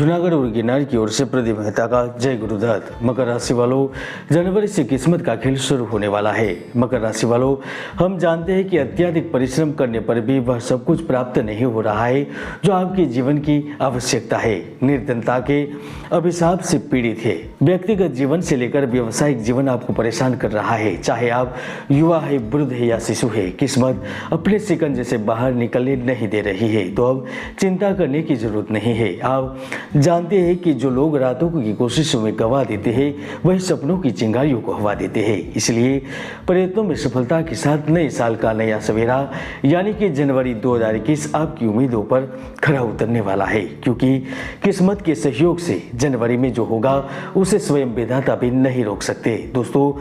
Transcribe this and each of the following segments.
जूनागढ़ और गिरनार की ओर से प्रदीप मेहता का जय गुरुदत्त। मकर राशि वालों, जनवरी से किस्मत का खेल शुरू होने वाला है। मकर राशि वालों, हम जानते हैं कि अत्यधिक परिश्रम करने पर भी वह सब कुछ प्राप्त नहीं हो रहा है जो आपके जीवन की आवश्यकता है। निर्धनता के अभिशाप से पीड़ित है। व्यक्तिगत जीवन से लेकर व्यवसायिक जीवन आपको परेशान कर रहा है। चाहे आप युवा है, वृद्ध है या शिशु है, किस्मत अपने शिकंजे से बाहर निकलने नहीं दे रही है। तो अब चिंता करने की जरूरत नहीं है। आप जानते हैं कि जो लोग रातों की कोशिशों में गवा देते हैं, वही सपनों की चिंगारियों को हवा देते हैं। इसलिए प्रयत्नों में सफलता के साथ नए साल का नया सवेरा यानी कि जनवरी 2021 आपकी उम्मीदों पर खरा उतरने वाला है, क्योंकि किस्मत के सहयोग से जनवरी में जो होगा उसे स्वयं विधाता भी नहीं रोक सकते। दोस्तों,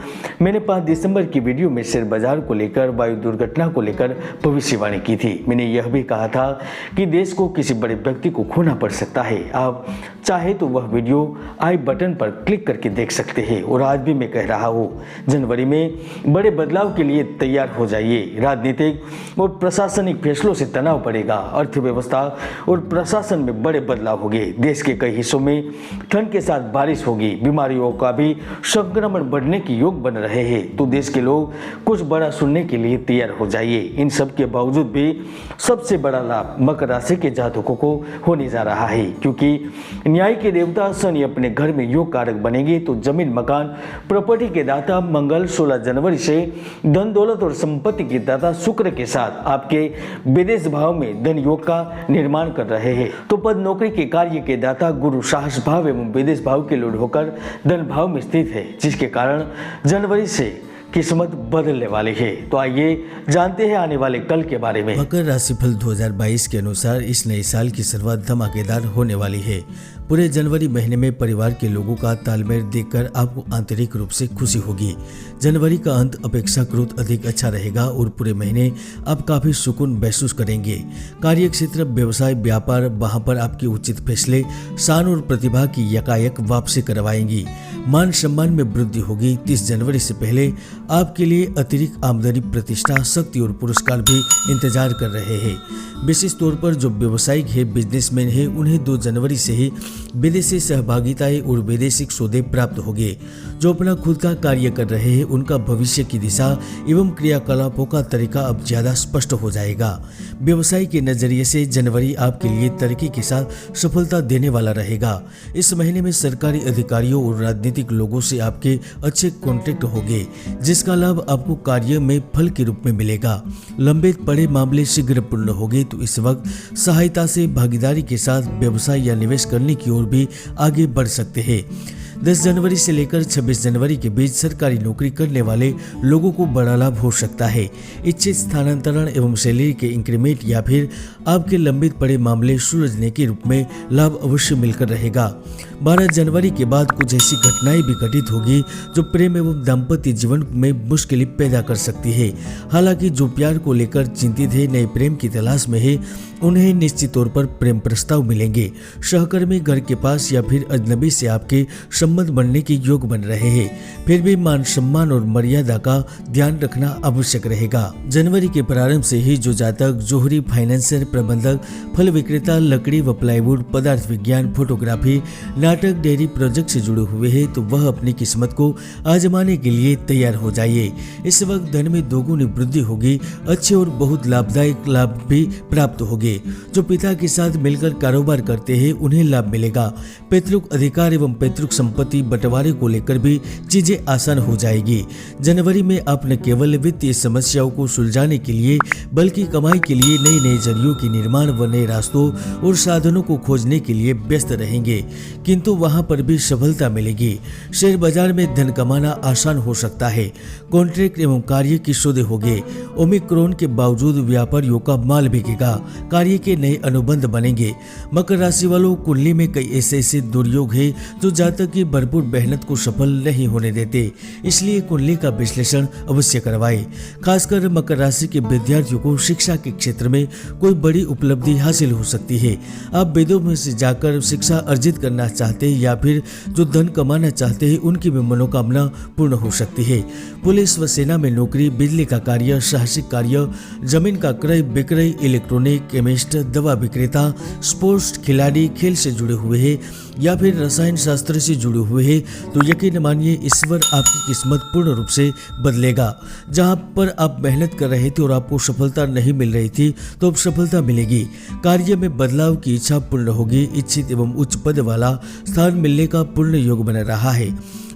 मैंने 5 दिसंबर की वीडियो में शेयर बाजार को लेकर, वायु दुर्घटना को लेकर भविष्यवाणी की थी। मैंने यह भी कहा था कि देश को किसी बड़े व्यक्ति को खोना पड़ सकता है। आप चाहे तो वह वीडियो आई बटन पर क्लिक करके देख सकते हैं। और आज भी मैं कह रहा हूँ, जनवरी में बड़े बदलाव के लिए तैयार हो जाइए। राजनीतिक और प्रशासनिक फैसलों से तनाव बढ़ेगा। अर्थव्यवस्था और प्रशासन में बड़े बदलाव होंगे। देश के कई हिस्सों में ठंड के साथ बारिश होगी। बीमारियों का भी संक्रमण बढ़ने की योग बन रहे हैं। तो देश के लोग कुछ बड़ा सुनने के लिए तैयार हो जाइए। इन सब के बावजूद भी सबसे बड़ा लाभ मकर राशि के जातकों को होने जा रहा है, क्योंकि न्याय के देवता शनि अपने घर में योग कारक बनेंगे। तो जमीन, मकान, प्रॉपर्टी के दाता मंगल 16 जनवरी से धन दौलत और संपत्ति के दाता शुक्र के साथ आपके विदेश भाव में धन योग का निर्माण कर रहे हैं। तो पद, नौकरी के कार्य के दाता गुरु साहस भाव एवं विदेश भाव के लॉर्ड होकर धन भाव में स्थित है, जिसके कारण जनवरी से किस्मत बदलने वाली है। तो आइए जानते हैं आने वाले कल के बारे में। मकर राशिफल 2022 के अनुसार इस नए साल की शुरुआत धमाकेदार होने वाली है। पूरे जनवरी महीने में परिवार के लोगों का तालमेल देखकर आपको आंतरिक रूप से खुशी होगी। जनवरी का अंत अपेक्षाकृत अधिक अच्छा रहेगा और पूरे महीने आप काफी सुकून महसूस करेंगे। कार्य क्षेत्र, व्यवसाय, व्यापार, वहां पर आपके उचित फैसले शान और प्रतिभा की यकायक वापसी करवाएंगी। मान सम्मान में वृद्धि होगी। 30 जनवरी से पहले आपके लिए अतिरिक्त आमदनी, प्रतिष्ठा, शक्ति और पुरस्कार भी इंतजार कर रहे हैं। विशेष तौर पर जो व्यवसायिक है, बिजनेसमैन है, उन्हें 2 जनवरी से ही विदेशी सहभागिताएं और वैदेशिक सौदे प्राप्त होंगे। जो अपना खुद का कार्य कर रहे हैं, उनका भविष्य की दिशा एवं क्रियाकलापों का तरीका अब ज्यादा स्पष्ट हो जाएगा। व्यवसाय के नजरिए से जनवरी आपके लिए तरक्की के साथ सफलता देने वाला रहेगा। इस महीने में सरकारी अधिकारियों और राजनीतिक लोगों से आपके अच्छे कॉन्ट्रैक्ट होंगे, जिसका लाभ आपको कार्य में फल के रूप में मिलेगा। लंबित पड़े मामले शीघ्र पूर्ण होंगे। तो इस वक्त सहायता से भागीदारी के साथ व्यवसाय या निवेश करने की ओर भी आगे बढ़ सकते हैं। 10 जनवरी से लेकर 26 जनवरी के बीच सरकारी नौकरी करने वाले लोगों को बड़ा लाभ हो सकता है। इच्छित स्थानांतरण एवं सैलरी के इंक्रीमेंट या फिर आपके लंबित पड़े मामले सुलझने के रूप में लाभ अवश्य मिलकर रहेगा। 12 जनवरी के बाद कुछ ऐसी घटनाएं भी घटित होगी जो प्रेम एवं दाम्पत्य जीवन में मुश्किलें पैदा कर सकती है। हालांकि जो प्यार को लेकर चिंतित है, नए प्रेम की तलाश में है, उन्हें निश्चित तौर पर प्रेम प्रस्ताव मिलेंगे। सहकर्मी, घर के पास या फिर अजनबी से आपके संबंध बनने के योग बन रहे हैं। फिर भी मान सम्मान और मर्यादा का ध्यान रखना आवश्यक रहेगा। जनवरी के प्रारंभ से ही जो जातक जोहरी, फाइनेंसर, प्रबंधक, फल विक्रेता, लकड़ी व प्लाईवुड, पदार्थ विज्ञान, फोटोग्राफी, नाटक, डेयरी प्रोजेक्ट से जुड़े हुए हैं, तो वह अपनी किस्मत को आजमाने के लिए तैयार हो जाइए। इस वक्त धन में दोगुनी वृद्धि होगी। अच्छे और बहुत लाभदायक लाभ भी प्राप्त होंगे। जो पिता के साथ मिलकर कारोबार करते हैं, उन्हें लाभ मिलेगा। पैतृक अधिकार एवं पैतृक संपत्ति बंटवारे को लेकर भी चीजें आसान हो जाएगी। जनवरी में आप न केवल वित्तीय समस्याओं को सुलझाने के लिए बल्कि कमाई के लिए नए नए जरियों के निर्माण व नए रास्तों और साधनों को खोजने के लिए व्यस्त रहेंगे, किंतु वहां पर भी सफलता मिलेगी। शेयर बाजार में धन कमाना आसान हो सकता है। कॉन्ट्रैक्ट एवं कार्य की सौदे होंगे। ओमिक्रॉन के बावजूद व्यापारियों का माल बिकेगा। कार्य के नए अनुबंध बनेंगे। मकर राशि वालों, कुंडली में कई ऐसे दुर्योग है जो जातक की अपनी भरपूर मेहनत को सफल नहीं होने देते। इसलिए कुंडली का विश्लेषण अवश्य करवाएं। खासकर मकर राशि के विद्यार्थियों को शिक्षा के क्षेत्र में कोई बड़ी उपलब्धि हासिल हो सकती है। आप वेदों में से जाकर शिक्षा अर्जित करना चाहते हैं या फिर जो धन कमाना चाहते हैं उनकी भी मनोकामना पूर्ण हो सकती है। पुलिस व सेना में नौकरी, बिजली का कार्य, साहसिक कार्य, जमीन का क्रय विक्रय, इलेक्ट्रॉनिक, केमिस्ट, दवा विक्रेता, स्पोर्ट्स खिलाड़ी, खेल से जुड़े हुए हैं या फिर रसायन शास्त्र से जुड़े हुए हैं तो यकीन मानिए ईश्वर आपकी किस्मत पूर्ण रूप से बदलेगा। जहां पर आप मेहनत कर रहे थे और आपको सफलता नहीं मिल रही थी तो अब सफलता मिलेगी। कार्य में बदलाव की इच्छा पूर्ण होगी। इच्छित एवं उच्च पद वाला स्थान मिलने का पूर्ण योग बना रहा है।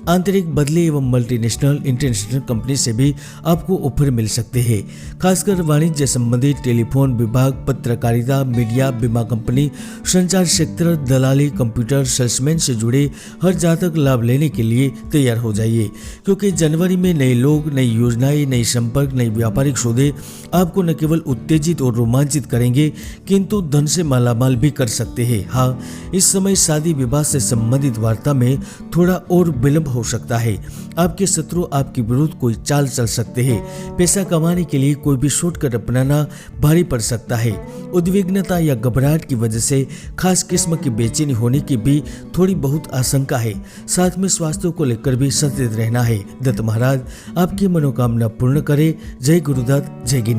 आंतरिक बदले एवं मल्टीनेशनल इंटरनेशनल कंपनी से भी आपको ऑफर मिल सकते हैं। खासकर वाणिज्य संबंधी, टेलीफोन विभाग, पत्रकारिता, मीडिया, बीमा कंपनी, संचार क्षेत्र, दलाली, कंप्यूटर, सेल्समैन से जुड़े हर जातक लाभ लेने के लिए तैयार हो जाइए, क्योंकि जनवरी में नए लोग, नई योजनाएं, नई संपर्क, नई व्यापारिक सौदे आपको न केवल उत्तेजित और रोमांचित करेंगे किंतु धन से मालामाल भी कर सकते हैं। हाँ, इस समय शादी विवाह से संबंधित वार्ता में थोड़ा और विलंब हो सकता है। आपके शत्रु आपके विरुद्ध कोई चाल चल सकते हैं। पैसा कमाने के लिए कोई भी शॉर्टकट अपनाना भारी पड़ सकता है। उद्विग्नता या घबराहट की वजह से खास किस्म की बेचैनी होने की भी थोड़ी बहुत आशंका है। साथ में स्वास्थ्य को लेकर भी सचेत रहना है। दत्त महाराज आपकी मनोकामना पूर्ण करे। जय गुरुदत्त, जय गिनी।